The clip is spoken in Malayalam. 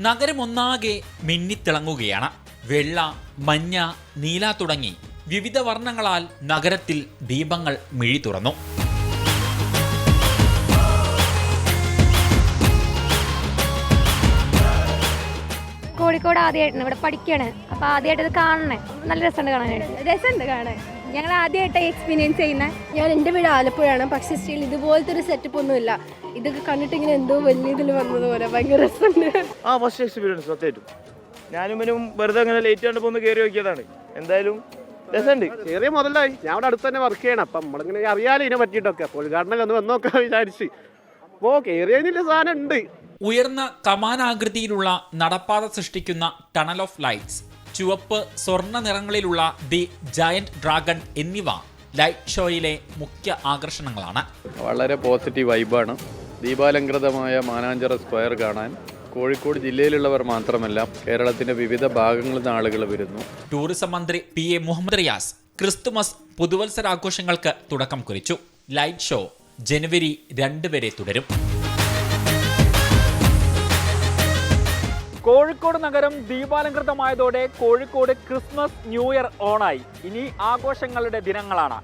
നഗരമൊന്നാകെ മിന്നിത്തിളങ്ങുകയാണ്. വെള്ള, മഞ്ഞ, നീല തുടങ്ങി വിവിധ വർണ്ണങ്ങളാൽ നഗരത്തിൽ ദീപങ്ങൾ മിഴി തുറന്നു. കോഴിക്കോട് ആദ്യമായിട്ടാണ് ഇവിടെ പഠിക്കുകയാണ്. അപ്പോൾ ആദ്യമായിട്ട് ഇത് കാണണേ, നല്ല രസമുണ്ട് കാണാനായിട്ട്. രസമുണ്ട് കാണാൻ. ഞങ്ങൾ ആദ്യമായിട്ടാണ് എക്സ്പീരിയൻസ് ചെയ്യുന്നത്. ഞാൻ എൻ്റെ വീട് ആലപ്പുഴയാണ്, പക്ഷേ സ്റ്റിൽ ഇതുപോലത്തെ ഒരു സെറ്റപ്പ് ഒന്നുമില്ല. ഇതൊക്കെ കണ്ടിട്ട് ഇങ്ങനെ എന്തോ വലിയ ഇതിൽ വന്നതുപോലെ ഭയങ്കര രസമുണ്ട്. ഫസ്റ്റ് എക്സ്പീരിയൻസ് സത്യമായിട്ടും. ഞാനും ഇവനും വെറുതെ അങ്ങനെ ലേറ്റ് കണ്ടപ്പോൾ ഒന്ന് കയറി നോക്കിയതാണ്. എന്തായാലും രസമുണ്ട്. ചെറിയ മുതലായി. ഞാൻ അവിടെ അടുത്ത് തന്നെ വർക്ക് ചെയ്യണം. അപ്പം നമ്മളിങ്ങനെ അറിയാലോ ഇതിനെ പറ്റിയിട്ടൊക്കെ. അപ്പോൾ ഉദ്ഘാടനം ഒന്ന് വന്ന് നോക്കാൻ വിചാരിച്ച്. അപ്പോൾ കയറിയതിൻ്റെ സാധനം ഉണ്ട്. ഉയർന്ന കമാനാകൃതിയിലുള്ള നടപ്പാത സൃഷ്ടിക്കുന്ന ടണൽ ഓഫ് ലൈറ്റ്സ്, ചുവപ്പ്, സ്വർണ്ണ നിറങ്ങളിലുള്ള ദി ജയന്റ് ഡ്രാഗൺ എന്നിവ ലൈറ്റ് ഷോയിലെ മുഖ്യ ആകർഷണങ്ങളാണ്. വളരെ പോസിറ്റീവ് വൈബാണ്. ദീപാലങ്കൃതമായ മാനാഞ്ചിറ സ്ക്വയർ കാണാൻ കോഴിക്കോട് ജില്ലയിലുള്ളവർ മാത്രമല്ല കേരളത്തിന്റെ വിവിധ ഭാഗങ്ങളിൽ നിന്ന് ആളുകൾ വരുന്നു. ടൂറിസം മന്ത്രി PA മുഹമ്മദ് റിയാസ് ക്രിസ്തുമസ് പുതുവത്സരാഘോഷങ്ങൾക്ക് തുടക്കം കുറിച്ചു. ലൈറ്റ് ഷോ ജനുവരി 2 വരെ തുടരും. കോഴിക്കോട് നഗരം ദീപാലങ്കൃതമായതോടെ കോഴിക്കോട് ക്രിസ്മസ് ന്യൂ ഇയർ ഓണായി. ഇനി ആഘോഷങ്ങളുടെ ദിനങ്ങളാണ്.